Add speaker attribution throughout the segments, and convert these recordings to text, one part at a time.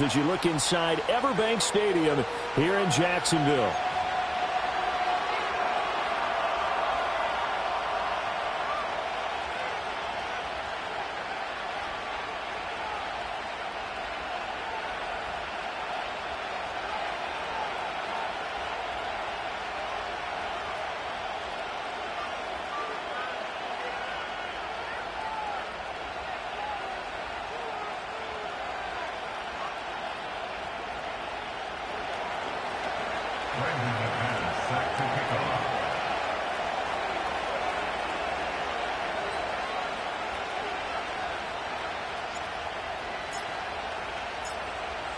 Speaker 1: As you look inside Everbank Stadium here in Jacksonville.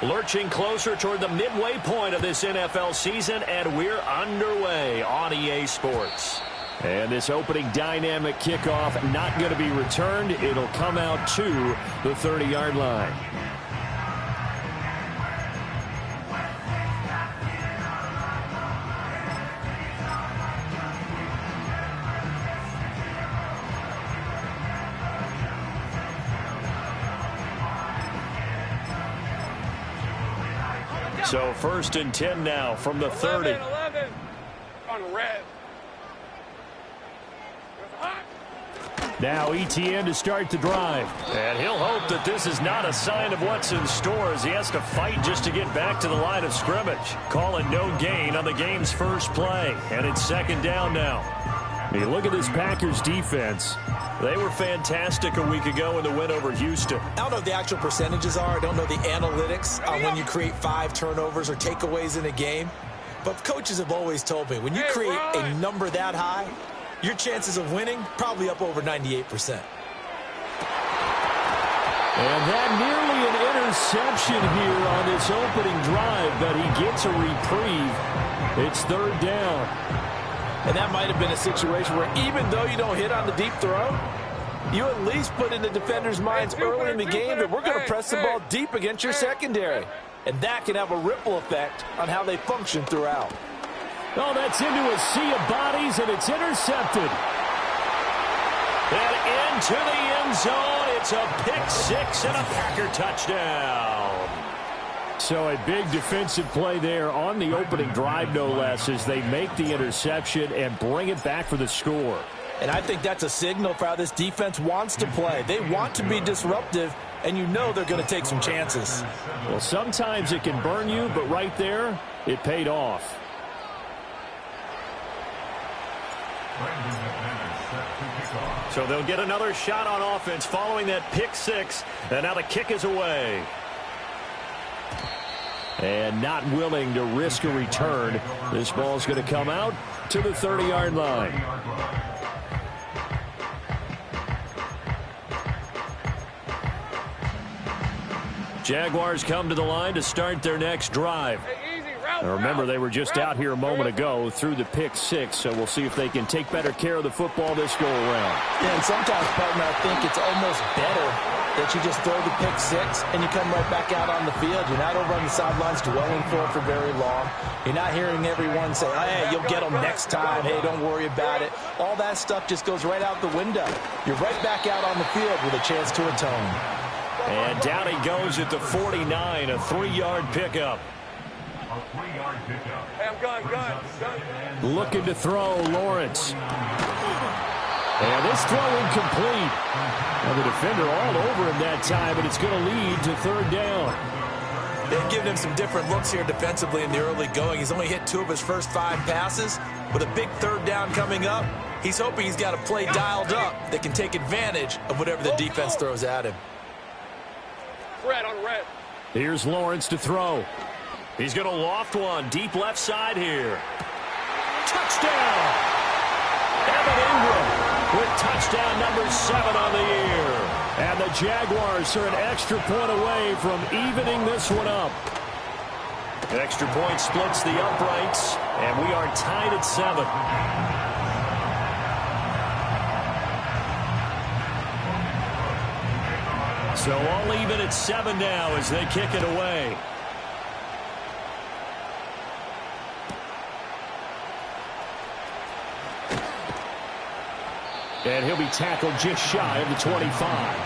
Speaker 1: Lurching closer toward the midway point of this NFL season, and we're underway on EA Sports. And this opening dynamic kickoff not going to be returned. It'll come out to the 30-yard line. So 1st and 10 now from the 30.
Speaker 2: 11 on red.
Speaker 1: Now ETN to start the drive. And he'll hope that this is not a sign of what's in store as he has to fight just to get back to the line of scrimmage. Call it no gain on the game's first play. And it's 2nd down now. You look at this Packers defense. They were fantastic a week ago in the win over Houston.
Speaker 3: I don't know what the actual percentages are. I don't know the analytics on when you create 5 turnovers or takeaways in a game. But coaches have always told me, when you create a number that high, your chances of winning probably up over 98%.
Speaker 1: And that nearly an interception here on this opening drive, but he gets a reprieve. It's 3rd down.
Speaker 3: And that might have been a situation where even though you don't hit on the deep throw, you at least put in the defenders' minds early in the game that we're going to press the ball deep against your secondary. And that can have a ripple effect on how they function throughout.
Speaker 1: Oh, that's into a sea of bodies, and it's intercepted. And into the end zone. It's a pick-6 and a Packer touchdown. So a big defensive play there on the opening drive, no less, as they make the interception and bring it back for the score.
Speaker 3: And I think that's a signal for how this defense wants to play. They want to be disruptive, and you know they're going to take some chances.
Speaker 1: Well, sometimes it can burn you, but right there, it paid off. So they'll get another shot on offense following that pick-6, and now the kick is away. And not willing to risk a return. This ball's going to come out to the 30-yard line. Jaguars come to the line to start their next drive. Now remember, they were just out here a moment ago through the pick-6, so we'll see if they can take better care of the football this go-around.
Speaker 3: Yeah, and sometimes, partner, I think it's almost better that you just throw the pick-6 and you come right back out on the field. You're not over on the sidelines dwelling for very long. You're not hearing everyone say, hey, you'll get them next time. Hey, don't worry about it. All that stuff just goes right out the window. You're right back out on the field with a chance to atone.
Speaker 1: And down he goes at the 49, a 3-yard pickup.
Speaker 2: Hey, I'm gun.
Speaker 1: Looking to throw, Lawrence. And this throw incomplete. And the defender all over him that time, and it's going to lead to 3rd down.
Speaker 3: They've given him some different looks here defensively in the early going. He's only hit 2 of his first 5 passes. With a big 3rd down coming up, he's hoping he's got a play dialed up that can take advantage of whatever the defense throws at him.
Speaker 2: Red on red.
Speaker 1: Here's Lawrence to throw. He's going to loft one deep left side here. Touchdown! Evan Ingram with touchdown number 7 on the year. And the Jaguars are an extra point away from evening this one up. Extra point splits the uprights, and we are tied at 7. So all even at 7 now as they kick it away. And he'll be tackled just shy of the 25.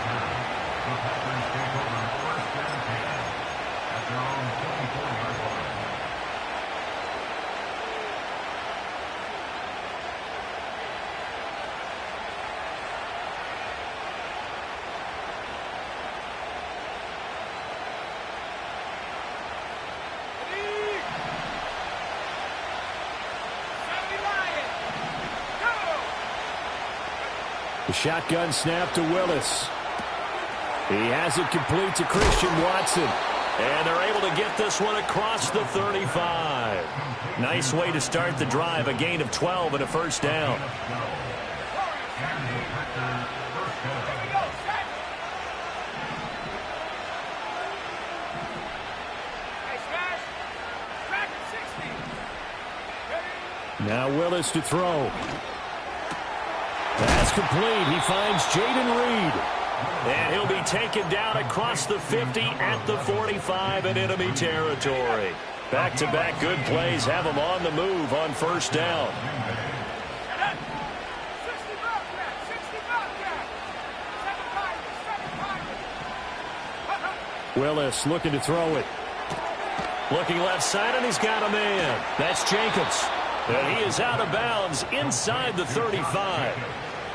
Speaker 1: The shotgun snap to Willis. He has it complete to Christian Watson. And they're able to get this one across the 35. Nice way to start the drive. A gain of 12 and a first down. Now Willis to throw. Pass complete. He finds Jaden Reed. And he'll be taken down across the 50 at the 45 in enemy territory. Back-to-back good plays have him on the move on first down. Willis looking to throw it. Looking left side, and he's got a man. That's Jacobs. And he is out of bounds inside the 35.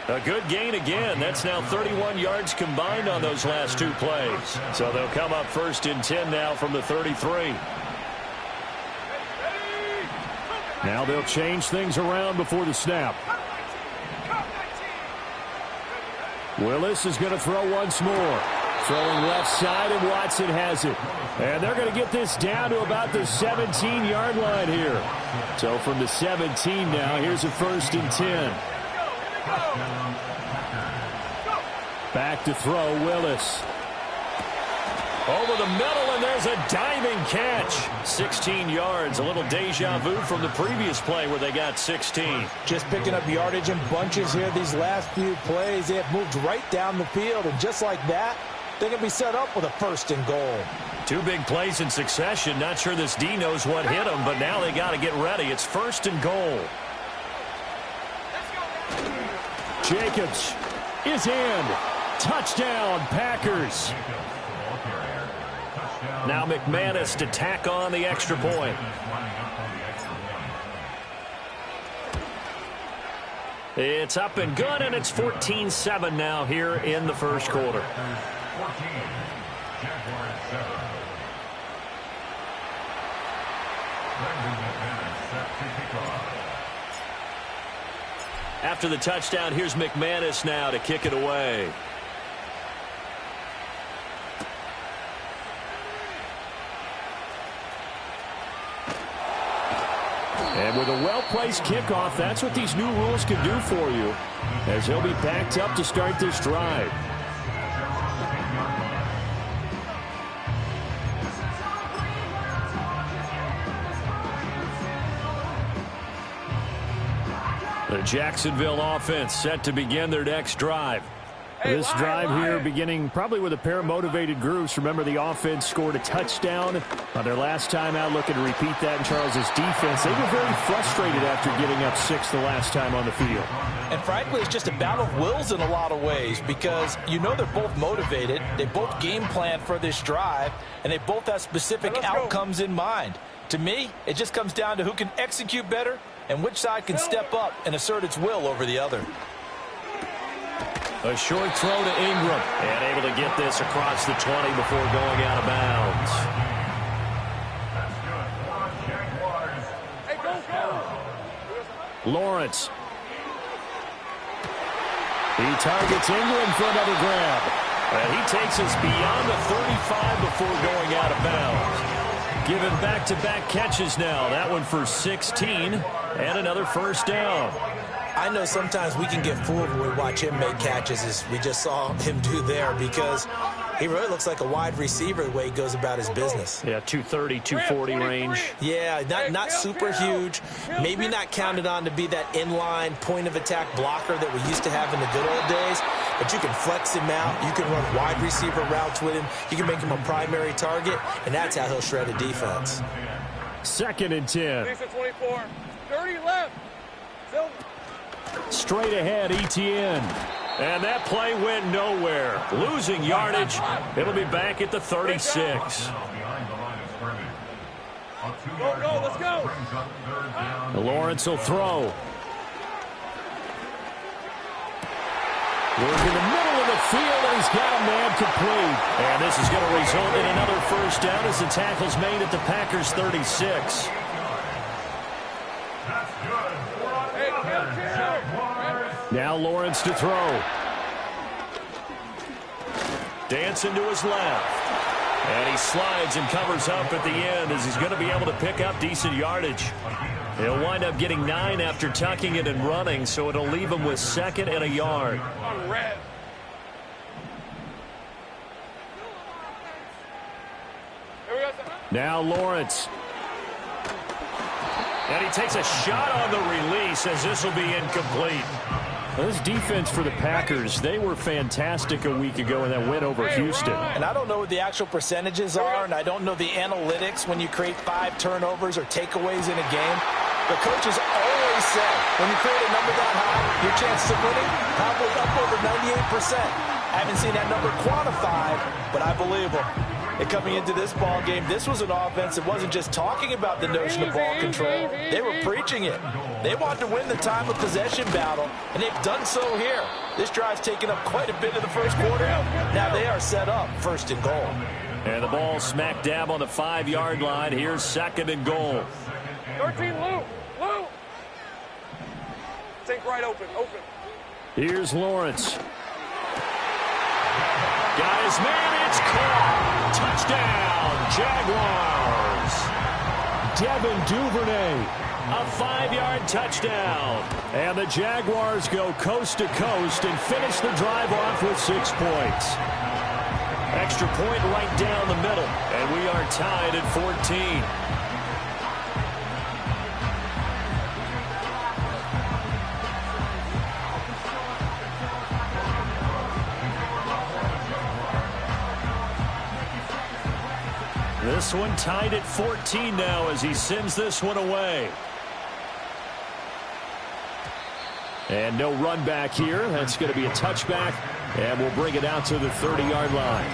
Speaker 1: A good gain again. That's now 31 yards combined on those last two plays. So they'll come up first and 10 now from the 33. Now they'll change things around before the snap. Willis is going to throw once more. Throwing left side, and Watson has it. And they're going to get this down to about the 17-yard line here. So from the 17 now, here's a first and 10. Back to throw, Willis. Over the middle, and there's a diving catch. 16 yards, a little deja vu from the previous play where they got 16.
Speaker 3: Just picking up yardage in bunches here. These last few plays, they have moved right down the field, and just like that, they're going to be set up with a first and goal.
Speaker 1: Two big plays in succession. Not sure this D knows what hit them, but now they got to get ready. It's first and goal. Jacobs is in. Touchdown, Packers. Now McManus to tack on the extra point. It's up and good, and it's 14-7 now here in the first quarter. After the touchdown, here's McManus now to kick it away. And with a well-placed kickoff, that's what these new rules can do for you, as he'll be backed up to start this drive. The Jacksonville offense set to begin their next drive. This drive here beginning probably with a pair of motivated groups. Remember, the offense scored a touchdown on their last time out. Looking to repeat that in Charles's defense. They were very frustrated after giving up 6 the last time on the field.
Speaker 3: And frankly, it's just a battle of wills in a lot of ways, because you know they're both motivated. They both game plan for this drive, and they both have specific outcomes in mind. To me, it just comes down to who can execute better and which side can step up and assert its will over the other.
Speaker 1: A short throw to Ingram, and able to get this across the 20 before going out of bounds. Lawrence. He targets Ingram for another grab. And he takes us beyond the 35 before going out of bounds. Given back-to-back catches now. That one for 16, and another first down.
Speaker 3: I know sometimes we can get fooled when we watch him make catches, as we just saw him do there, because he really looks like a wide receiver the way he goes about his business.
Speaker 1: Yeah, 230, 240 range.
Speaker 3: Yeah, not super huge. Maybe not counted on to be that inline point-of-attack blocker that we used to have in the good old days, but you can flex him out. You can run wide receiver routes with him. You can make him a primary target, and that's how he'll shred a defense.
Speaker 1: Second and 10.
Speaker 2: 24. 30 left.
Speaker 1: Straight ahead, Etienne. And that play went nowhere. Losing yardage. It'll be back at the 36.
Speaker 2: Go, let's go.
Speaker 1: Lawrence will throw. Work in the middle of the field, and he's got a man complete. And this is going to result in another first down as the tackle's made at the Packers' 36. Now Lawrence to throw. Dancing to his left. And he slides and covers up at the end as he's going to be able to pick up decent yardage. He'll wind up getting 9 after tucking it and running, so it'll leave him with 2nd and a yard. Now Lawrence. And he takes a shot on the release as this will be incomplete. Well, this defense for the Packers, they were fantastic a week ago in that win over Houston.
Speaker 3: And I don't know what the actual percentages are, and I don't know the analytics when you create 5 turnovers or takeaways in a game. The coaches always say when you create a number that high, your chances of winning probably up over 98%. I haven't seen that number quantified, but I believe them. And coming into this ball game, this was an offense that wasn't just talking about the notion of ball control. They were preaching it. They wanted to win the time of possession battle, and they've done so here. This drive's taken up quite a bit of the first quarter. Now they are set up 1st and goal.
Speaker 1: And the ball smack dab on the 5-yard line. Here's 2nd and goal.
Speaker 2: 13, Lou. Think right open.
Speaker 1: Here's Lawrence. Got his man, it's caught. Touchdown, Jaguars. Devin Duvernay, a 5-yard touchdown. And the Jaguars go coast to coast and finish the drive off with 6 points. Extra point right down the middle, and we are tied at 14. This one tied at 14 now as he sends this one away. And no run back here. That's going to be a touchback, and we'll bring it out to the 30-yard line.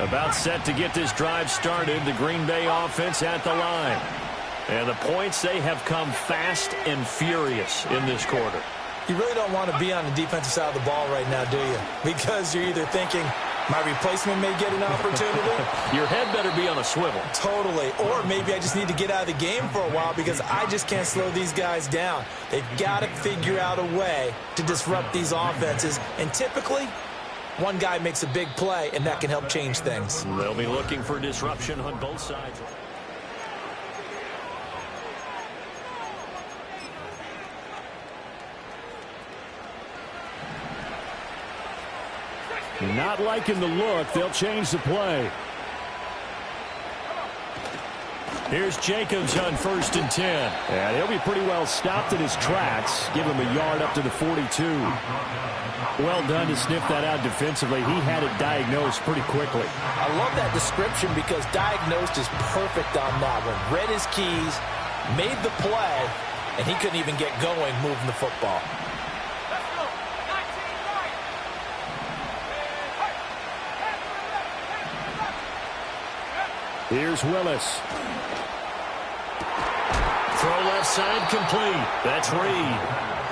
Speaker 1: About set to get this drive started. The Green Bay offense at the line. And the points, they have come fast and furious in this quarter.
Speaker 3: You really don't want to be on the defensive side of the ball right now, do you? Because you're either thinking, my replacement may get an opportunity.
Speaker 1: Your head better be on a swivel.
Speaker 3: Totally. Or maybe I just need to get out of the game for a while because I just can't slow these guys down. They've got to figure out a way to disrupt these offenses. And typically, one guy makes a big play, and that can help change things.
Speaker 1: They'll be looking for disruption on both sides. Not liking the look. They'll change the play. Here's Jacobs on 1st and 10. And he'll be pretty well stopped in his tracks. Give him a yard up to the 42. Well done to sniff that out defensively. He had it diagnosed pretty quickly.
Speaker 3: I love that description because diagnosed is perfect on that one. Read his keys, made the play, and he couldn't even get going moving the football.
Speaker 1: Here's Willis. Throw left side complete. That's Reed.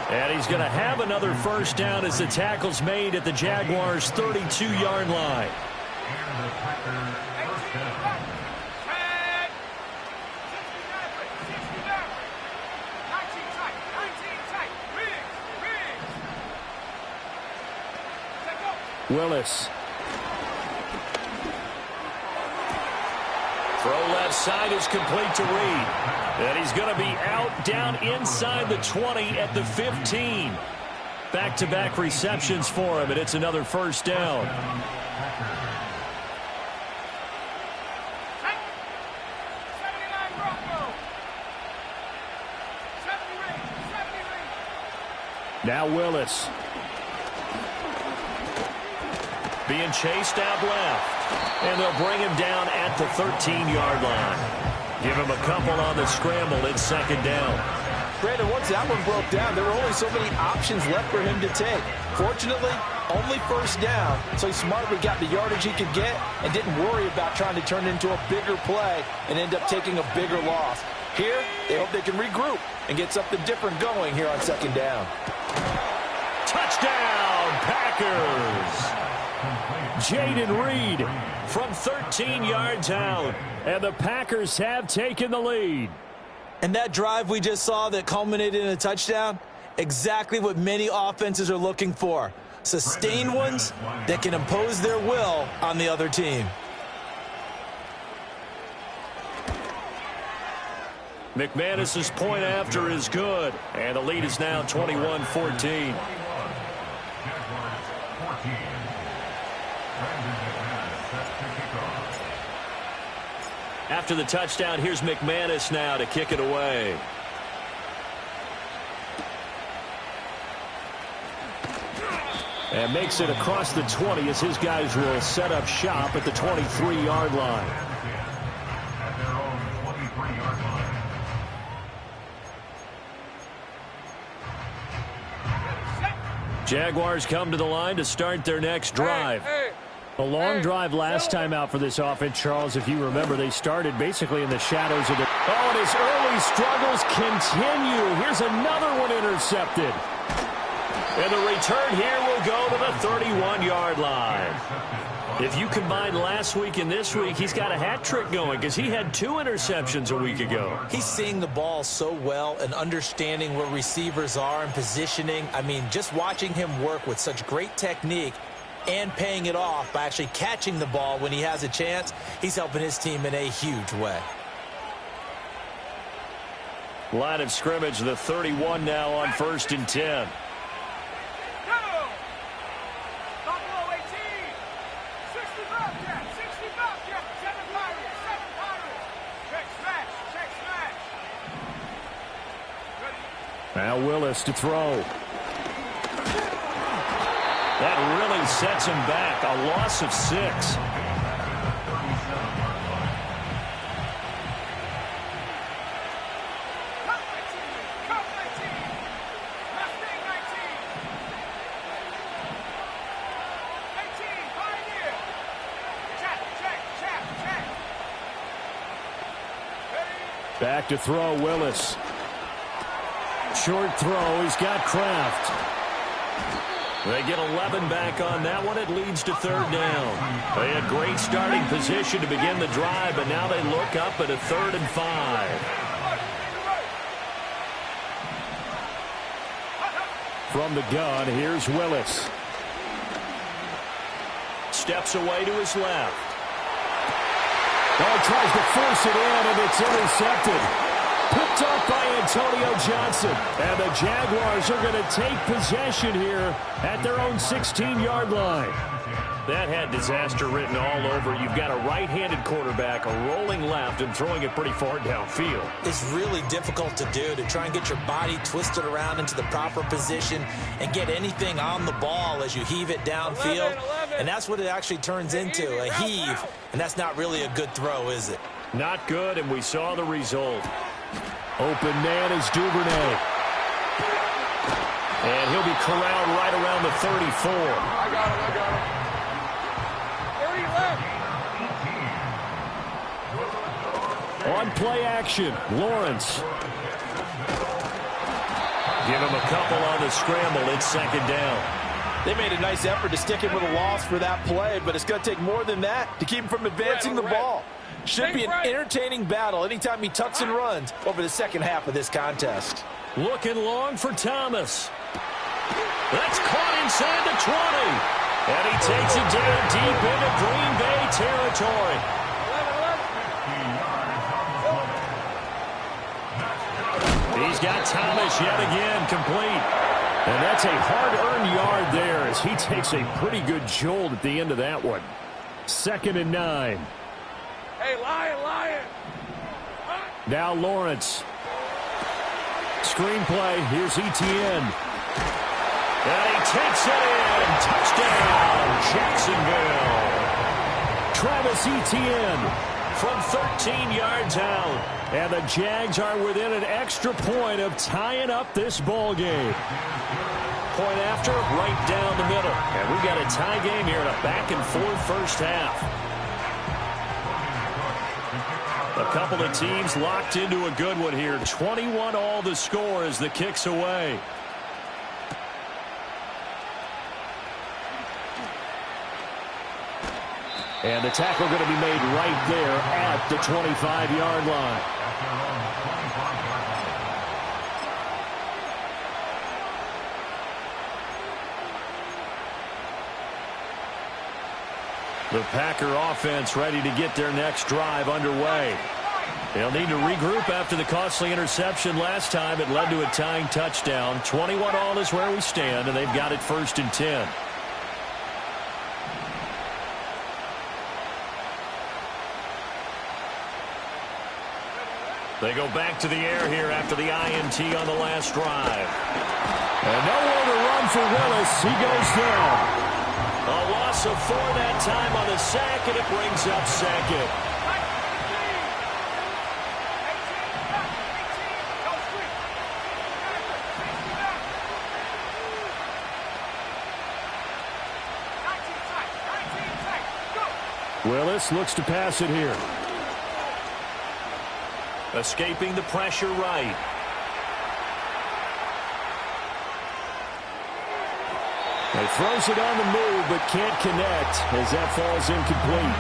Speaker 1: And he's going to have another first down as the tackle's made at the Jaguars' 32-yard line. Willis. Throw left side is complete to Reed. And he's going to be out down inside the 20 at the 15. Back-to-back receptions for him, and it's another first down. Now Willis. Being chased out left. And they'll bring him down at the 13-yard line. Give him a couple on the scramble. It's 2nd down.
Speaker 3: Brandon, once that one broke down, there were only so many options left for him to take. Fortunately, only first down, so he smartly got the yardage he could get and didn't worry about trying to turn it into a bigger play and end up taking a bigger loss. Here, they hope they can regroup and get something different going here on 2nd down.
Speaker 1: Touchdown, Packers! Jaden Reed from 13 yards out. And the Packers have taken the lead.
Speaker 3: And that drive we just saw that culminated in a touchdown, exactly what many offenses are looking for. Sustained ones that can impose their will on the other team.
Speaker 1: McManus's point after is good. And the lead is now 21-14. After the touchdown, here's McManus now to kick it away. And makes it across the 20 as his guys will set up shop at the 23-yard line. Jaguars come to the line to start their next drive. A long drive last time out for this offense, Charles. If you remember, they started basically in the shadows of the... Oh, and his early struggles continue. Here's another one intercepted. And the return here will go to the 31-yard line. If you combine last week and this week, he's got a hat trick going because he had 2 interceptions a week ago.
Speaker 3: He's seeing the ball so well and understanding where receivers are and positioning. I mean, just watching him work with such great technique and paying it off by actually catching the ball when he has a chance, he's helping his team in a huge way.
Speaker 1: Line of scrimmage, the 31 now on 1st and 10. Now Willis to throw. That really sets him back. A loss of 6. Back to throw, Willis. Short throw, he's got Kraft. They get 11 back on that one. It leads to 3rd down. They had great starting position to begin the drive, but now they look up at a 3rd and 5. From the gun, here's Willis. Steps away to his left. Oh, tries to force it in, and it's intercepted. Picked up by Antonio Johnson. And the Jaguars are going to take possession here at their own 16-yard line. That had disaster written all over. You've got a right-handed quarterback, a rolling left, and throwing it pretty far downfield.
Speaker 3: It's really difficult to do, to try and get your body twisted around into the proper position and get anything on the ball as you heave it downfield.
Speaker 2: 11.
Speaker 3: And that's what it actually turns into, a heave. And that's not really a good throw, is it?
Speaker 1: Not good, and we saw the result. Open man is Duvernay. And he'll be corralled right around the 34.
Speaker 2: I got him. 30 left.
Speaker 1: On play action, Lawrence. Give him a couple on the scramble. It's 2nd down.
Speaker 4: They made a nice effort to stick him with a loss for that play, but it's going to take more than that to keep him from advancing the ball. Should be an entertaining battle anytime he tucks and runs over the second half of this contest.
Speaker 1: Looking long for Thomas. That's caught inside the 20. And he takes it down deep into Green Bay territory.
Speaker 2: 11.
Speaker 1: He's got Thomas yet again complete. And that's a hard-earned yard there as he takes a pretty good jolt at the end of that one. 2nd and 9.
Speaker 2: Hey, Lion.
Speaker 1: Now Lawrence. Screenplay. Here's Etienne. And he takes it in. Touchdown, Jacksonville. Travis Etienne from 13 yards out. And the Jags are within an extra point of tying up this ball game. Point after, right down the middle. And we've got a tie game here in a back-and-forth first half. A couple of teams locked into a good one here. 21 all the score as the kick's away. And the tackle going to be made right there at the 25-yard line. The Packer offense ready to get their next drive underway. They'll need to regroup after the costly interception last time. It led to a tying touchdown. 21-all is where we stand, and they've got it 1st and 10. They go back to the air here after the INT on the last drive. And nowhere to run for Willis. He goes down. A loss of 4 that time on the sack, and it brings up 2nd. Willis looks to pass it here. Escaping the pressure right. He throws it on the move, but can't connect as that falls incomplete.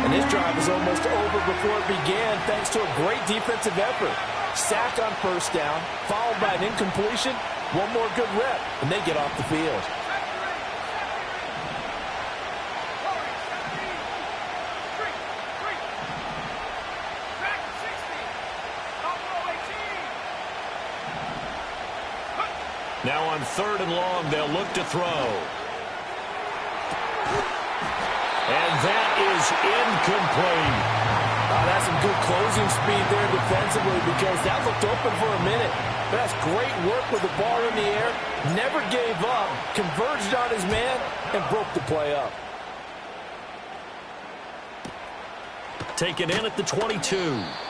Speaker 3: And this drive is almost over before it began thanks to a great defensive effort. Sack on 1st down, followed by an incompletion. One more good rep, and they get off the field.
Speaker 1: Now on 3rd and long, they'll look to throw. And that is incomplete.
Speaker 3: That's some good closing speed there defensively because that looked open for a minute. But that's great work with the ball in the air. Never gave up, converged on his man, and broke the play up.
Speaker 1: Taken in at the 22.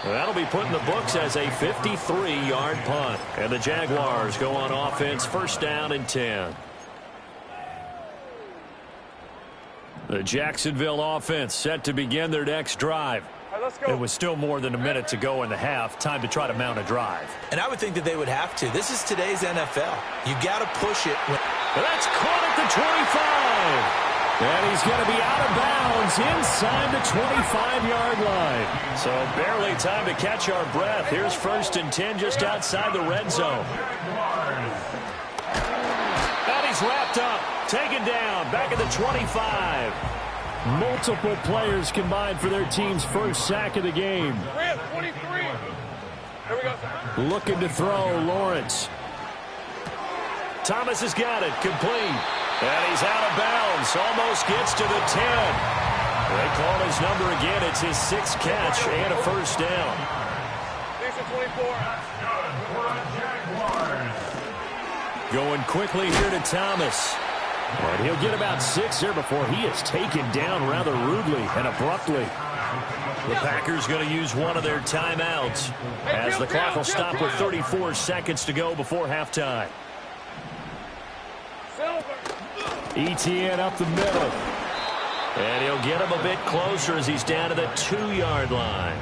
Speaker 1: That'll be put in the books as a 53-yard punt. And the Jaguars go on offense 1st down and 10. The Jacksonville offense set to begin their next drive.
Speaker 2: All right, let's go.
Speaker 1: It was still more than a minute to go in the half. Time to try to mount a drive.
Speaker 3: And I would think that they would have to. This is today's NFL. You got to push it.
Speaker 1: That's caught at the 25. And he's going to be out of bounds inside the 25-yard line. So barely time to catch our breath. Here's 1st and 10 just outside the red zone. And he's wrapped up, taken down, back at the 25. Multiple players combined for their team's 1st sack of the game.
Speaker 2: 23. Here we go.
Speaker 1: Looking to throw, Lawrence. Thomas has got it, complete. And he's out of bounds, almost gets to the 10. They call his number again. It's his 6th catch and a 1st down.
Speaker 2: 24.
Speaker 1: Going quickly here to Thomas. And he'll get about 6 there before he is taken down rather rudely and abruptly. The Packers going to use one of their timeouts as the clock will stop with 34 seconds to go before halftime. ETN up the middle. And he'll get him a bit closer as he's down to the 2-yard line.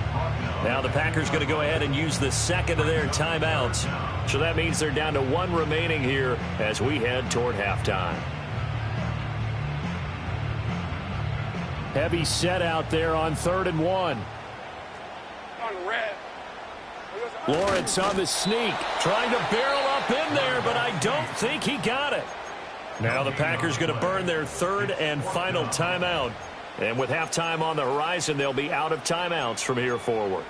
Speaker 1: Now the Packers going to go ahead and use the 2nd of their timeouts. So that means they're down to 1 remaining here as we head toward halftime. Heavy set out there on 3rd and 1.
Speaker 2: On red.
Speaker 1: Lawrence on the sneak, trying to barrel up in there, but I don't think he got it. Now the Packers going to burn their 3rd and final timeout. And with halftime on the horizon, they'll be out of timeouts from here forward.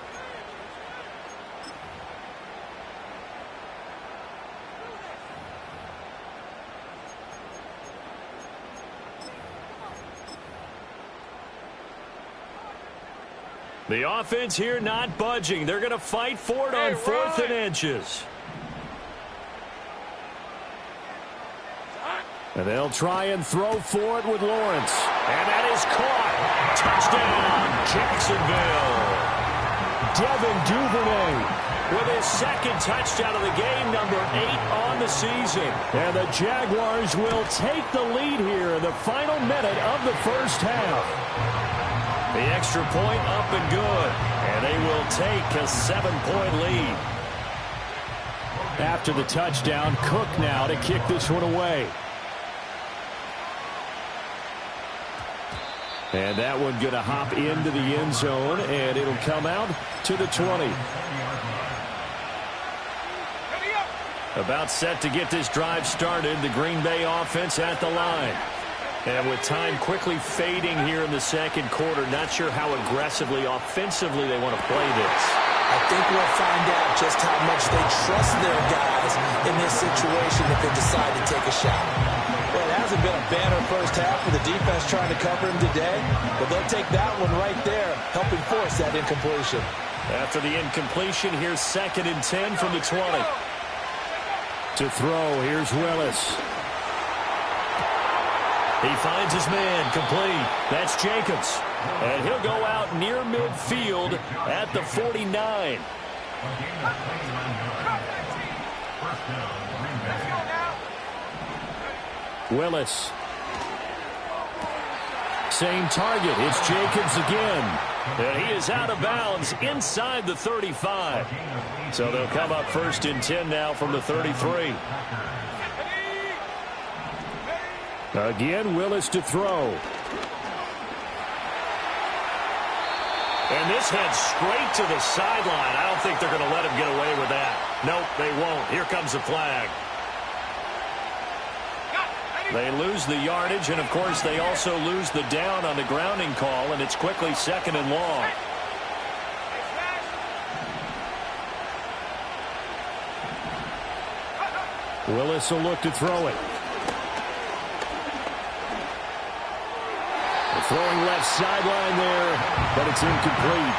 Speaker 1: The offense here not budging. They're going to fight for it on 4th and inches. And they'll try and throw for it with Lawrence. And that is caught. Touchdown, Jacksonville. Devin Duvernay with his 2nd touchdown of the game, number 8 on the season. And the Jaguars will take the lead here in the final minute of the 1st half. The extra point up and good. And they will take a 7-point lead. After the touchdown, Cook now to kick this one away. And that one going to hop into the end zone, and it'll come out to the 20. About set to get this drive started, the Green Bay offense at the line. And with time quickly fading here in the second quarter, not sure how aggressively, offensively they want to play this.
Speaker 3: I think we'll find out just how much they trust their guys in this situation if they decide to take a shot. Well, it hasn't been a banner first half for the defense trying to cover him today, but they'll take that one right there, helping force that incompletion.
Speaker 1: After the incompletion, here's 2nd and 10 from the 20. To throw, here's Willis. He finds his man, complete. That's Jacobs. And he'll go out near midfield at the 49. Willis. Same target. It's Jacobs again. And he is out of bounds inside the 35. So they'll come up 1st and 10 now from the 33. Again, Willis to throw. And this heads straight to the sideline. I don't think they're going to let him get away with that. Nope, they won't. Here comes the flag. They lose the yardage, and, of course, they also lose the down on the grounding call, and it's quickly 2nd and long. Willis will look to throw it. Throwing left sideline there, but it's incomplete.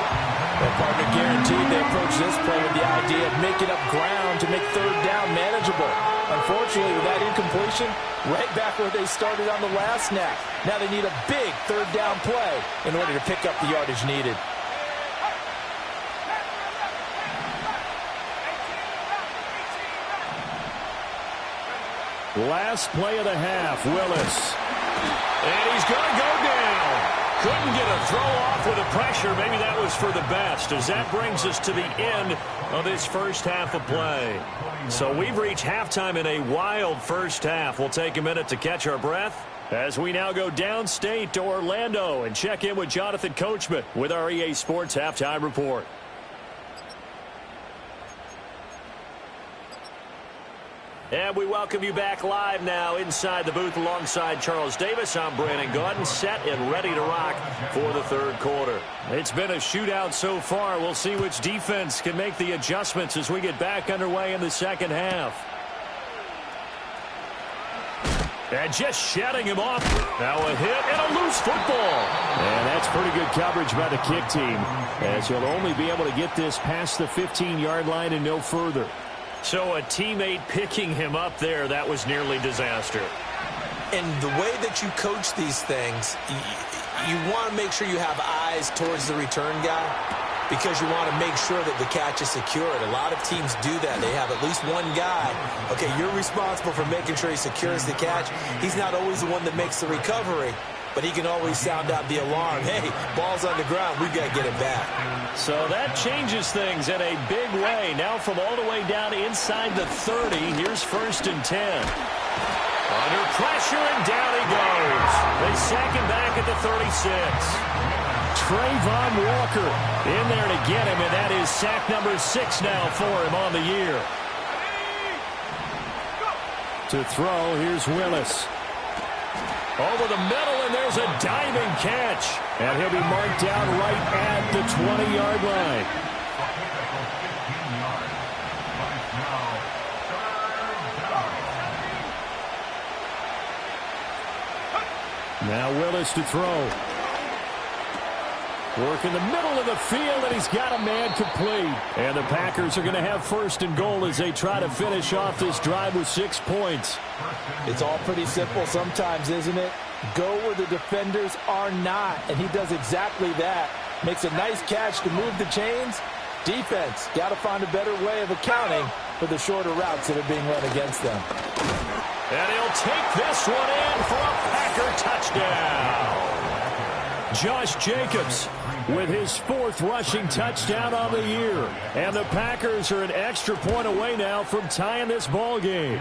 Speaker 3: Well, partner, guaranteed they approach this play with the idea of making up ground to make 3rd down manageable. Unfortunately, with that incompletion, right back where they started on the last snap. Now they need a big 3rd down play in order to pick up the yardage needed.
Speaker 1: Last play of the half, Willis. And he's going to go down. Couldn't get a throw off with the pressure. Maybe that was for the best, as that brings us to the end of this first half of play. So we've reached halftime in a wild first half. We'll take a minute to catch our breath as we now go downstate to Orlando and check in with Jonathan Coachman with our EA Sports Halftime Report. And we welcome you back live now inside the booth alongside Charles Davis. I'm Brandon Gaudin, set and ready to rock for the 3rd quarter. It's been a shootout so far. We'll see which defense can make the adjustments as we get back underway in the second half. And just shutting him off. Now a hit and a loose football. And that's pretty good coverage by the kick team, as he'll only be able to get this past the 15-yard line and no further. So a teammate picking him up there, that was nearly disaster.
Speaker 3: And the way that you coach these things, you want to make sure you have eyes towards the return guy, because you want to make sure that the catch is secured. A lot of teams do that. They have at least one guy. Okay, you're responsible for making sure he secures the catch. He's not always the one that makes the recovery, but he can always sound out the alarm. Hey, ball's on the ground. We've got to get it back.
Speaker 1: So that changes things in a big way. Now from all the way down inside the 30, here's 1st and 10. Under pressure, and down he goes. They sack him back at the 36. Trayvon Walker in there to get him, and that is sack number 6 now for him on the year. To throw, here's Willis. Over the middle, and there's a diving catch. And he'll be marked down right at the 20-yard line. Now Willis to throw. Work in the middle of the field, and he's got a man complete. And the Packers are going to have 1st and goal as they try to finish off this drive with 6 points.
Speaker 3: It's all pretty simple sometimes, isn't it? Go where the defenders are not, and he does exactly that. Makes a nice catch to move the chains. Defense, got to find a better way of accounting for the shorter routes that are being run against them.
Speaker 1: And he'll take this one in for a Packer touchdown. Josh Jacobs with his 4th rushing touchdown on the year. And the Packers are an extra point away now from tying this ball game.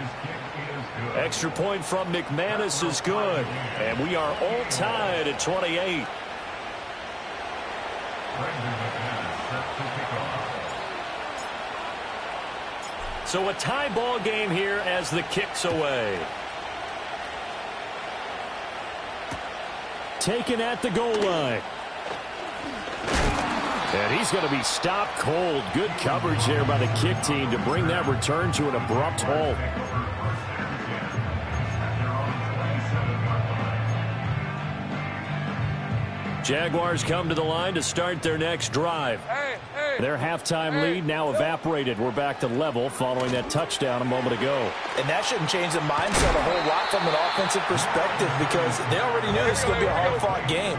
Speaker 1: Extra point from McManus is good. And we are all tied at 28. So a tie ball game here as the kick's away. Taken at the goal line. And he's going to be stopped cold. Good coverage there by the kick team to bring that return to an abrupt halt. Jaguars come to the line to start their next drive. Their halftime lead now evaporated. We're back to level following that touchdown a moment ago.
Speaker 3: And that shouldn't change the mindset a whole lot from an offensive perspective because they already knew this was going to be a hard-fought game.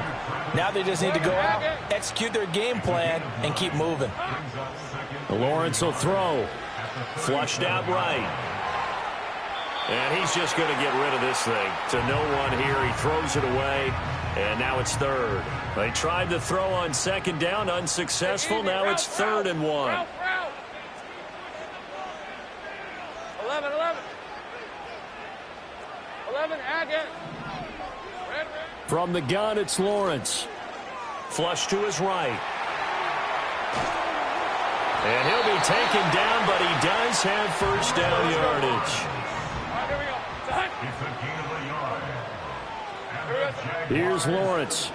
Speaker 3: Now they just need to go out, execute their game plan, and keep moving.
Speaker 1: Lawrence will throw. Flushed out right. And he's just going to get rid of this thing. To no one here. He throws it away. And now it's third. They tried to throw on second down, unsuccessful. Now it's 3rd and 1.
Speaker 2: 11. 11, again.
Speaker 1: From the gun, it's Lawrence. Flush to his right. And he'll be taken down, but he does have first down yardage.
Speaker 2: Here we go.
Speaker 1: Here's Lawrence.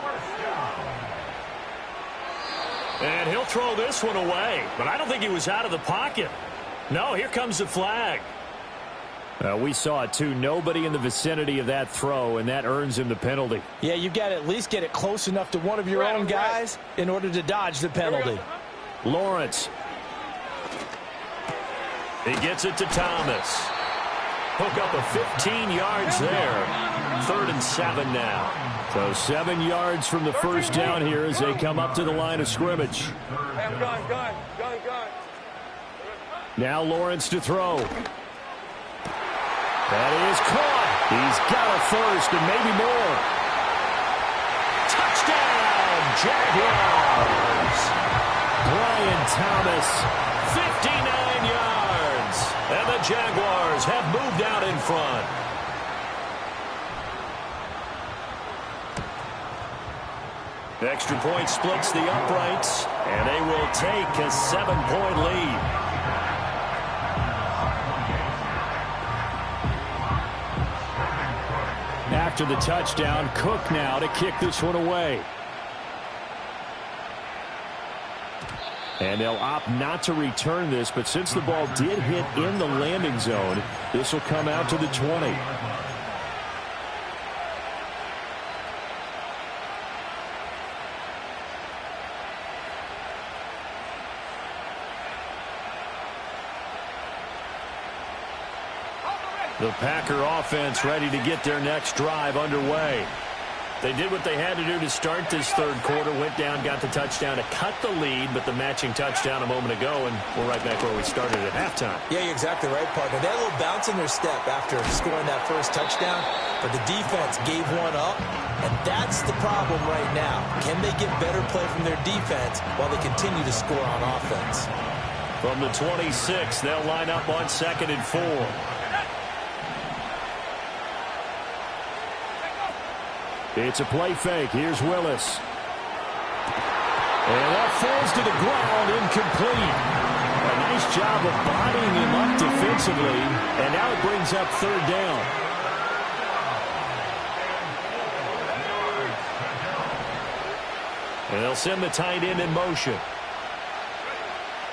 Speaker 1: And he'll throw this one away, but I don't think he was out of the pocket. No, here comes the flag. We saw it too. Nobody in the vicinity of that throw, and that earns him the penalty.
Speaker 3: Yeah, you've got to at least get it close enough to one of your own guys in order to dodge the penalty.
Speaker 1: Lawrence. He gets it to Thomas. Hook up a 15 yards there. 3rd and 7 now. So 7 yards from the first down here as they come up to the line of scrimmage.
Speaker 2: Gun.
Speaker 1: Now Lawrence to throw. That is caught. He's got a first and maybe more. Touchdown, Jaguars. Brian Thomas, 59 yards. And the Jaguars have moved out in front. Extra point splits the uprights, and they will take a 7-point lead. After the touchdown, Cook now to kick this one away. And they'll opt not to return this, but since the ball did hit in the landing zone, this will come out to the 20. The Packer offense ready to get their next drive underway. They did what they had to do to start this third quarter, went down, got the touchdown to cut the lead, but the matching touchdown a moment ago, and we're right back where we started at halftime.
Speaker 3: Yeah, you're exactly right, partner. They had a little bounce in their step after scoring that first touchdown, but the defense gave one up, and that's the problem right now. Can they get better play from their defense while they continue to score on offense?
Speaker 1: From the 26, they'll line up on 2nd and 4. It's a play fake. Here's Willis. And that falls to the ground, incomplete. A nice job of bodying him up defensively, and now it brings up 3rd down. And they'll send the tight end in motion.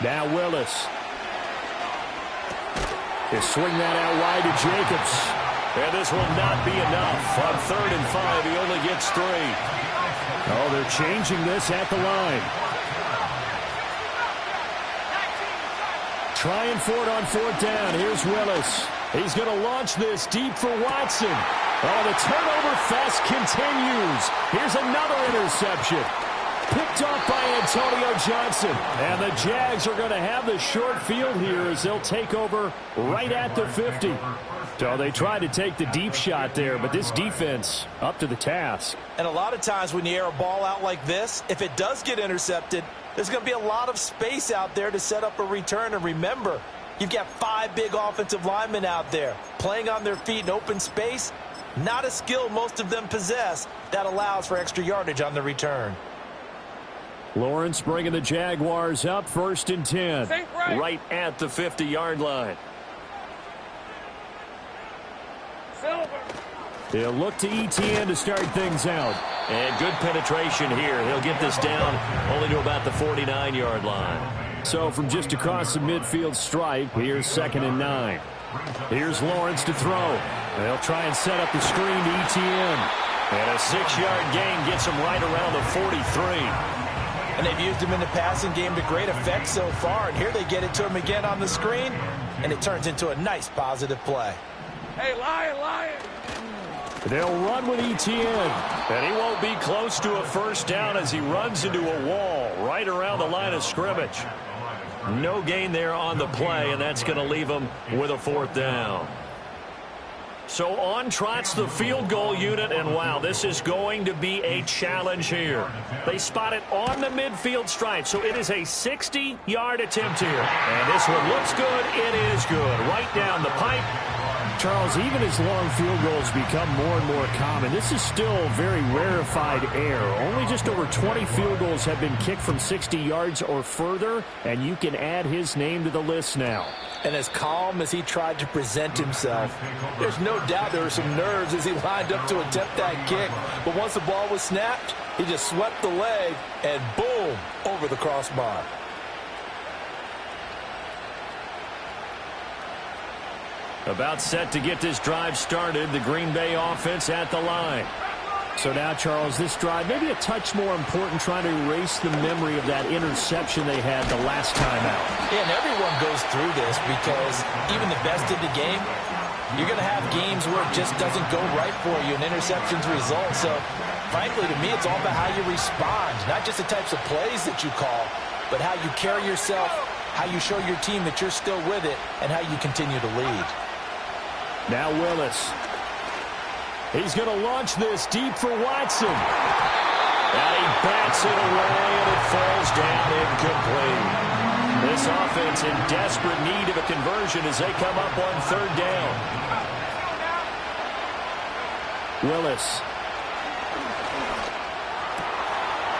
Speaker 1: Now Willis. They swing that out wide to Jacobs. And this will not be enough. On 3rd and 5, he only gets 3. Oh, they're changing this at the line. Trying for it on 4th down. Here's Willis. He's going to launch this deep for Watson. Oh, the turnover fest continues. Here's another interception. Picked off by Antonio Johnson. And the Jags are going to have the short field here as they'll take over right at the 50. So they tried to take the deep shot there, but this defense up to the task.
Speaker 3: And a lot of times when you air a ball out like this, if it does get intercepted, there's going to be a lot of space out there to set up a return. And remember, You've got 5 big offensive linemen out there playing on their feet in open space. Not a skill most of them possess that allows for extra yardage on the return.
Speaker 1: Lawrence bringing the Jaguars up 1st and 10. Right at the 50-yard line. He'll look to ETN to start things out. And good penetration here. He'll get this down only to about the 49-yard line. So from just across the midfield stripe, here's 2nd and 9. Here's Lawrence to throw. They'll try and set up the screen to ETN. And a 6-yard gain gets him right around the 43.
Speaker 3: And they've used him in the passing game to great effect so far. And here they get it to him again on the screen. And it turns into a nice positive play.
Speaker 2: Hey, Lion.
Speaker 1: They'll run with ETN. And he won't be close to a first down as he runs into a wall right around the line of scrimmage. No gain there on the play, and that's going to leave him with a 4th down. So on trots the field goal unit, and wow, this is going to be a challenge here. They spot it on the midfield stripe, so it is a 60-yard attempt here. And this one looks good. It is good. Right down the pipe.
Speaker 5: Charles, even as long field goals become more and more common, this is still very rarefied air. Only just over 20 field goals have been kicked from 60 yards or further, and you can add his name to the list now.
Speaker 3: And as calm as he tried to present himself, there's no doubt there were some nerves as he lined up to attempt that kick. But once the ball was snapped, he just swept the leg and boom, over the crossbar.
Speaker 1: About set to get this drive started. The Green Bay offense at the line.
Speaker 5: So now, Charles, this drive maybe a touch more important, trying to erase the memory of that interception they had the last time out.
Speaker 3: Yeah, and everyone goes through this because even the best in the game, you're going to have games where it just doesn't go right for you, and interceptions result. So, frankly, to me, it's all about how you respond, not just the types of plays that you call, but how you carry yourself, how you show your team that you're still with it, and how you continue to lead.
Speaker 1: Now Willis. He's going to launch this deep for Watson. And he bats it away, and it falls down incomplete. This offense in desperate need of a conversion as they come up on 3rd down.
Speaker 5: Willis.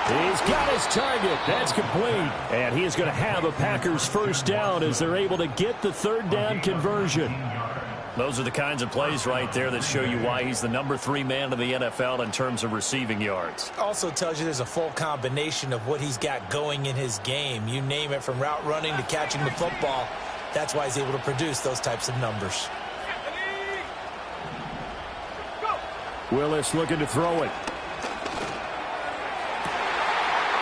Speaker 1: He's got his target. That's complete. And he is going to have a Packers 1st down as they're able to get the 3rd down conversion. Those are the kinds of plays right there that show you why he's the number 3 man in the NFL in terms of receiving yards.
Speaker 3: Also tells you there's a full combination of what he's got going in his game. You name it, from route running to catching the football. That's why he's able to produce those types of numbers.
Speaker 5: Willis looking to throw it.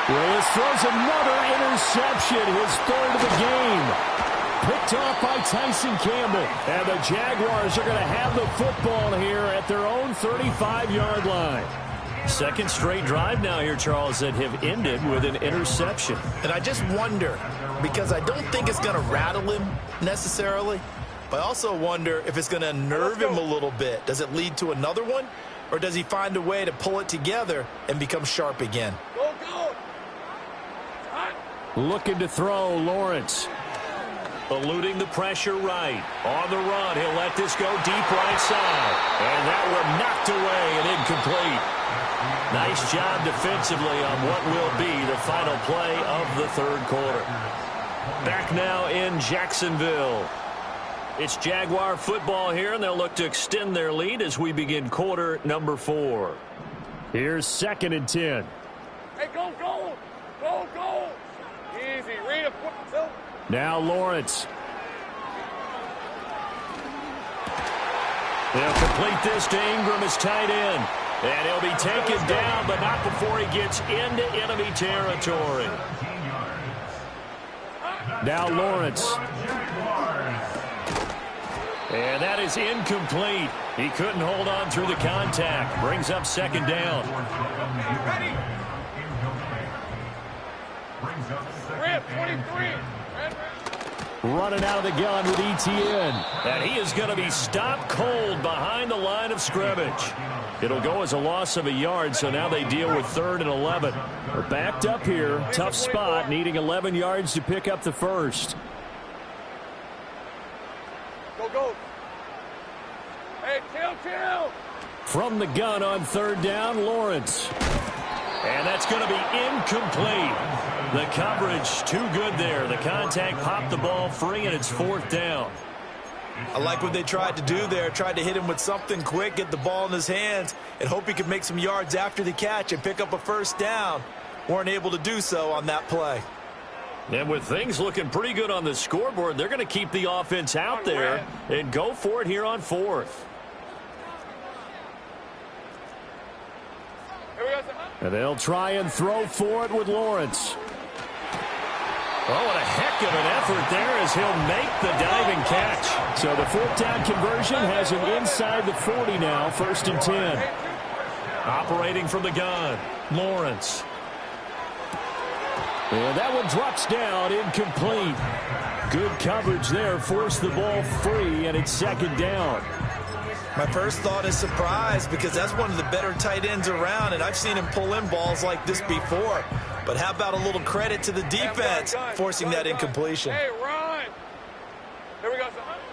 Speaker 5: Willis throws another interception, his 3rd of the game. Picked off by Tyson Campbell.
Speaker 1: And the Jaguars are going to have the football here at their own 35-yard line. 2nd straight drive now here, Charles, that have ended with an interception.
Speaker 4: And I just wonder, because I don't think it's going to rattle him necessarily, but I also wonder if it's going to unnerve him a little bit. Does it lead to another one? Or does he find a way to pull it together and become sharp again?
Speaker 2: Go.
Speaker 1: Looking to throw, Lawrence. Eluding the pressure right. On the run, he'll let this go deep right side. And that one knocked away and incomplete. Nice job defensively on what will be the final play of the 3rd quarter. Back now in Jacksonville. It's Jaguar football here, and they'll look to extend their lead as we begin quarter number 4.
Speaker 5: Here's 2nd and 10.
Speaker 2: Hey, go. Easy. Read it.
Speaker 5: Now Lawrence.
Speaker 1: They'll complete this to Ingram as tight end. And he'll be taken down, but not before he gets into enemy territory.
Speaker 5: Now Lawrence.
Speaker 1: And that is incomplete. He couldn't hold on through the contact. Brings up 2nd down.
Speaker 2: Rip, 23.
Speaker 5: Running out of the gun with ETN.
Speaker 1: And he is going to be stopped cold behind the line of scrimmage. It'll go as a loss of a yard, so now they deal with 3rd and 11.
Speaker 5: We're backed up here. Tough spot, needing 11 yards to pick up the 1st.
Speaker 2: go. Hey, chill.
Speaker 5: From the gun on third down, Lawrence. And that's going to be incomplete. The coverage too good there. The contact popped the ball free, and it's fourth down.
Speaker 4: I like what they tried to do there. Tried to hit him with something quick, get the ball in his hands, and hope he could make some yards after the catch and pick up a first down. Weren't able to do so on that play.
Speaker 1: And with things looking pretty good on the scoreboard, they're going to keep the offense out there and go for it here on fourth.
Speaker 5: And they'll try and throw for it with Lawrence.
Speaker 1: Oh, what a heck of an effort there as he'll make the diving catch.
Speaker 5: So the fourth down conversion has him inside the 40 now, first and 10.
Speaker 1: Operating from the gun, Lawrence.
Speaker 5: And that one drops down, incomplete. Good coverage there, forced the ball free, and it's second down.
Speaker 4: My first thought is surprise because that's one of the better tight ends around, and I've seen him pull in balls like this before. But how about a little credit to the defense forcing that incompletion?
Speaker 2: Hey, run. Here we go,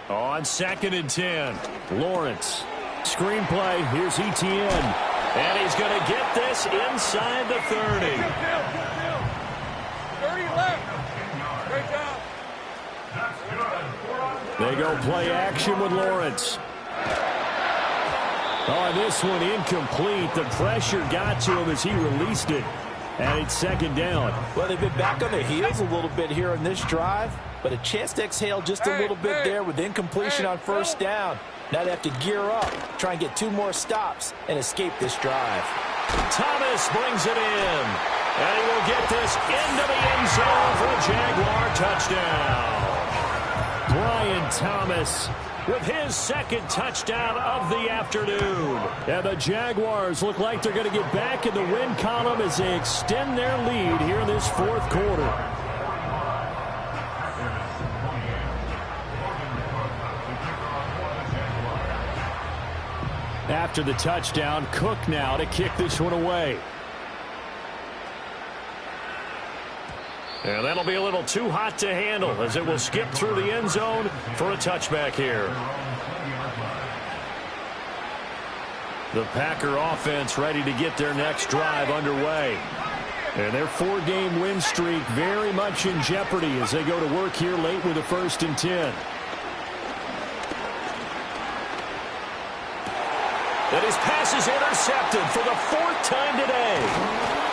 Speaker 2: son.
Speaker 1: On second and 10,
Speaker 5: Lawrence. Screenplay, here's Etienne.
Speaker 1: and he's going to get this inside the 30.
Speaker 2: 30 left. Great job.
Speaker 5: They go play action with Lawrence. Oh, this one incomplete. The pressure got to him as he released it. And it's second down.
Speaker 3: Well, they've been back on their heels a little bit here in this drive, but a chance to exhale just a little bit there with incompletion on first down. Now they have to gear up, try and get 2 more stops, and escape this drive.
Speaker 1: Thomas brings it in. And he will get this into the end zone for a Jaguar touchdown.
Speaker 5: Brian Thomas with his second touchdown of the afternoon. And the Jaguars look like they're going to get back in the win column as they extend their lead here in this fourth quarter. After the touchdown, Cook now to kick this one away.
Speaker 1: And that'll be a little too hot to handle as it will skip through the end zone for a touchback here. The Packer offense ready to get their next drive underway. And their 4-game win streak very much in jeopardy as they go to work here late with a 1st and 10. And his pass is intercepted for the 4th time today.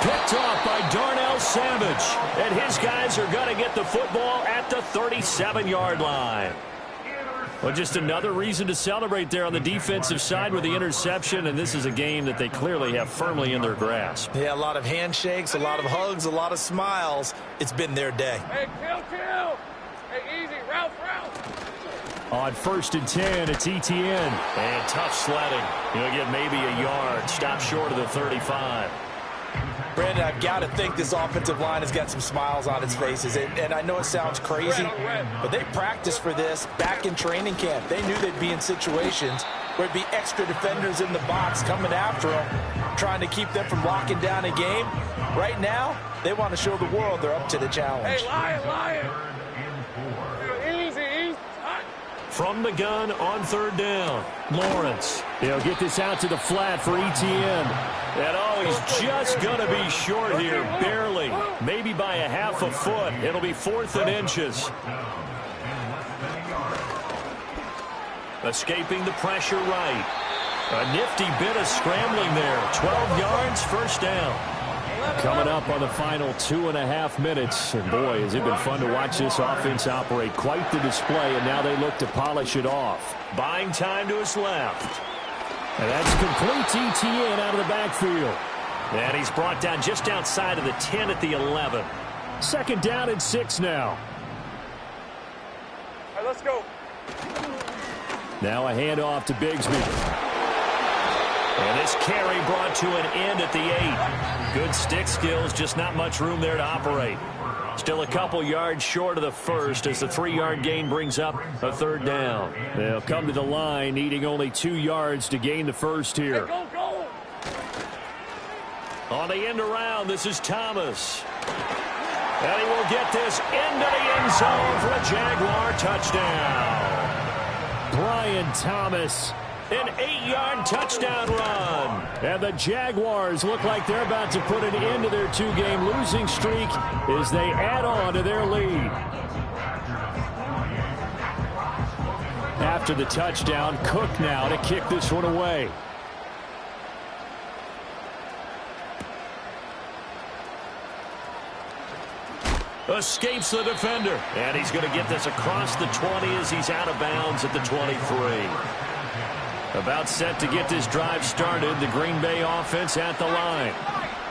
Speaker 1: Picked off by Darnell Savage. And his guys are going to get the football at the 37-yard line. Well, just another reason to celebrate there on the defensive side with the interception. And this is a game that they clearly have firmly in their grasp.
Speaker 4: Yeah, a lot of handshakes, a lot of hugs, a lot of smiles. It's been their day.
Speaker 2: Hey, chill. Hey, easy. Route.
Speaker 5: On 1st and 10, it's Etienne.
Speaker 1: And tough sledding. He'll get maybe a yard. Stop short of the 35.
Speaker 4: Brandon, I've got to think this offensive line has got some smiles on its faces. And I know it sounds crazy, but they practiced for this back in training camp. They knew they'd be in situations where it'd be extra defenders in the box coming after them, trying to keep them from locking down a game. Right now, they want to show the world they're up to the challenge.
Speaker 2: Hey, lion. Easy.
Speaker 1: From the gun on 3rd down, Lawrence.
Speaker 5: They'll get this out to the flat for Etienne.
Speaker 1: And he's just going to be short here, barely. Maybe by a half a foot. It'll be 4th and inches. Escaping the pressure right. A nifty bit of scrambling there. 12 yards, 1st down.
Speaker 5: Coming up on the final 2.5 minutes. And boy, has it been fun to watch this offense operate. Quite the display, and now they look to polish it off.
Speaker 1: Buying time to his left.
Speaker 5: And that's complete. Etienne out of the backfield.
Speaker 1: And he's brought down just outside of the 10 at the 11.
Speaker 5: 2nd down and 6 now.
Speaker 2: All right, let's go.
Speaker 5: Now a handoff to Bigsby.
Speaker 1: And this carry brought to an end at the 8. Good stick skills, just not much room there to operate. Still a couple yards short of the 1st as the 3-yard gain brings up a 3rd down.
Speaker 5: They'll come to the line, needing only 2 yards to gain the 1st here.
Speaker 2: Hey, go.
Speaker 1: On the end around, this is Thomas. And he will get this into the end zone for a Jaguar touchdown.
Speaker 5: Brian Thomas.
Speaker 1: An 8-yard touchdown run.
Speaker 5: And the Jaguars look like they're about to put an end to their 2-game losing streak as they add on to their lead. After the touchdown, Cook now to kick this one away.
Speaker 1: Escapes the defender. And he's going to get this across the 20 as he's out of bounds at the 23. About set to get this drive started. The Green Bay offense at the line.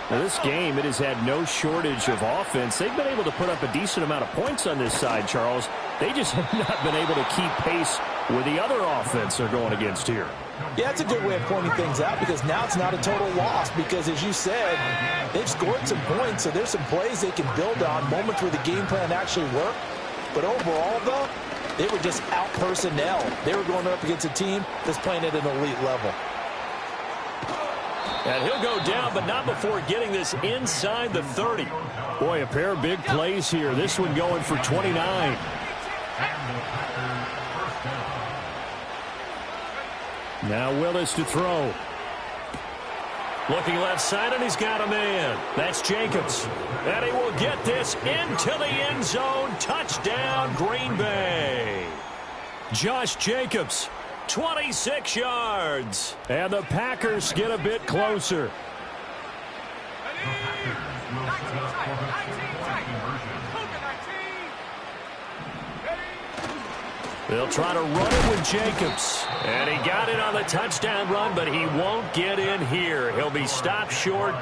Speaker 5: Now this game, it has had no shortage of offense. They've been able to put up a decent amount of points on this side, Charles. They just have not been able to keep pace with the other offense they're going against here.
Speaker 3: Yeah, it's a good way of pointing things out because now it's not a total loss because, as you said, they've scored some points, so there's some plays they can build on, moments where the game plan actually worked. But overall, though, they were just out personnel. They were going up against a team that's playing at an elite level.
Speaker 1: And he'll go down, but not before getting this inside the 30.
Speaker 5: Boy, a pair of big plays here. This one going for 29. Now Willis to throw.
Speaker 1: Looking left side, and he's got a man. That's Jacobs. And he will get this into the end zone. Touchdown, Green Bay. Josh Jacobs, 26 yards.
Speaker 5: And the Packers get a bit closer.
Speaker 1: They'll try to run it with Jacobs. And he got it on the touchdown run, but he won't get in here. He'll be stopped short,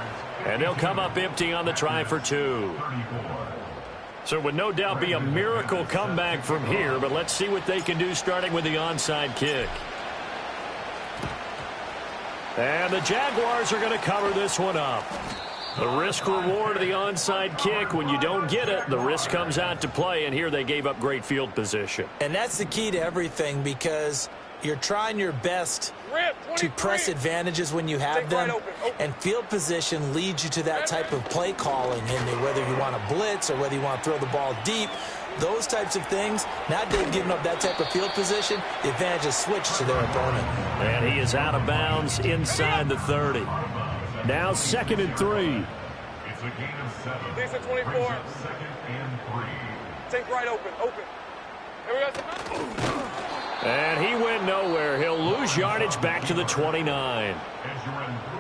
Speaker 1: and they'll come up empty on the try for 2. So it would no doubt be a miracle comeback from here, but let's see what they can do starting with the onside kick. And the Jaguars are going to cover this one up. The risk-reward of the onside kick, when you don't get it, the risk comes out to play, and here they gave up great field position.
Speaker 3: And that's the key to everything because you're trying your best to press advantages when you have them, and field position leads you to that type of play calling, and whether you want to blitz or whether you want to throw the ball deep, those types of things. Now they've given up that type of field position, the advantage is switched to their opponent.
Speaker 1: And he is out of bounds inside the 30.
Speaker 5: Now 2nd and 3.
Speaker 2: It's a gain of 7. Decent 24. 2nd and 3. Take right open. Here we go.
Speaker 1: And he went nowhere. He'll lose yardage back to the 29.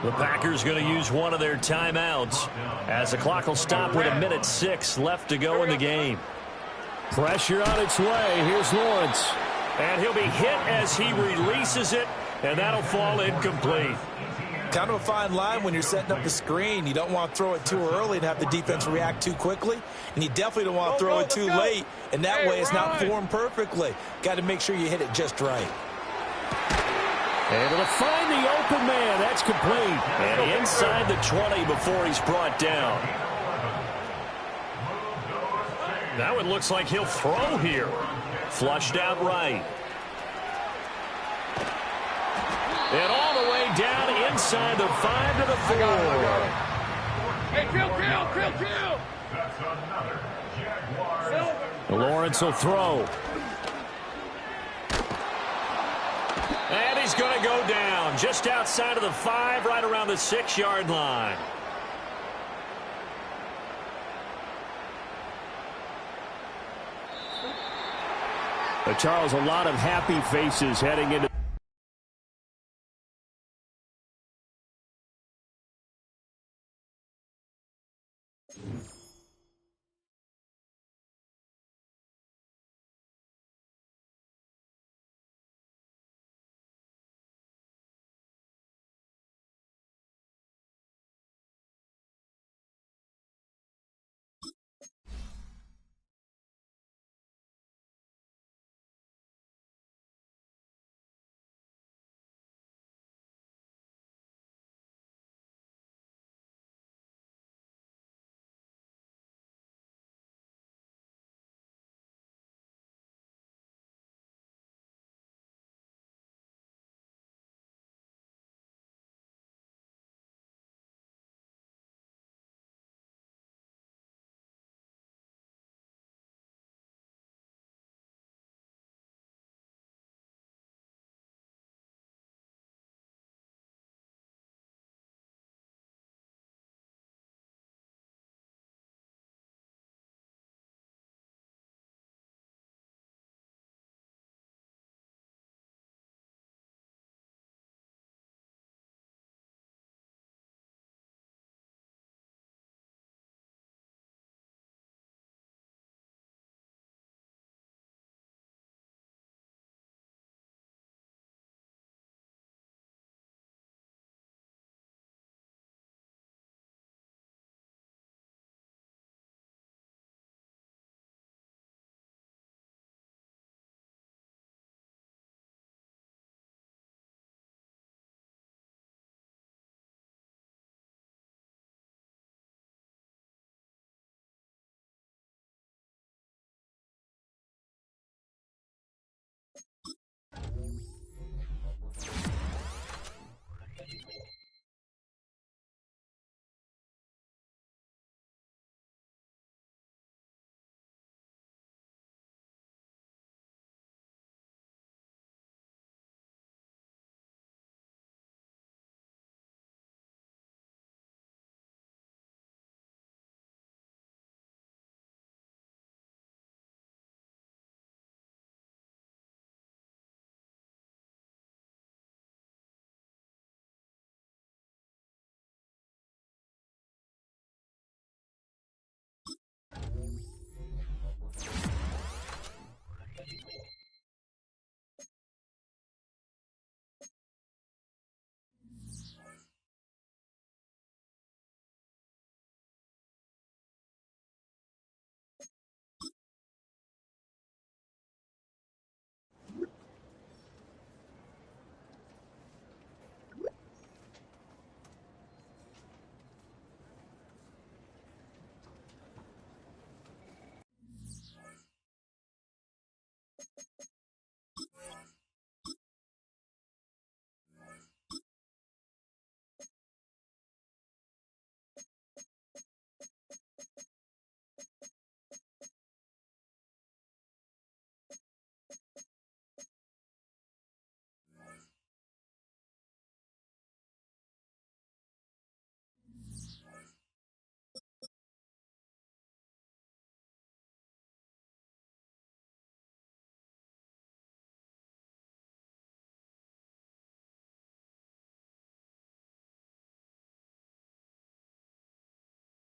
Speaker 1: The Packers going to use one of their timeouts as the clock will stop with 1:06 left to go in the game.
Speaker 5: Pressure on its way. Here's Lawrence.
Speaker 1: And he'll be hit as he releases it, and that'll fall incomplete.
Speaker 3: Kind of a fine line when you're setting up a screen. You don't want to throw it too early and have the defense react too quickly. And you definitely don't want to throw it too late. And that way it's not formed perfectly. Got to make sure you hit it just right.
Speaker 5: Able to find the open man. That's complete.
Speaker 1: And inside the 20 before he's brought down. That one looks like he'll throw here. Flushed out right. And all the way down inside the 5 to the 4.
Speaker 2: Hey, kill. That's another Jaguar.
Speaker 5: Lawrence will throw.
Speaker 1: And he's going to go down just outside of the 5, right around the 6-yard line.
Speaker 5: Charles, a lot of happy faces heading into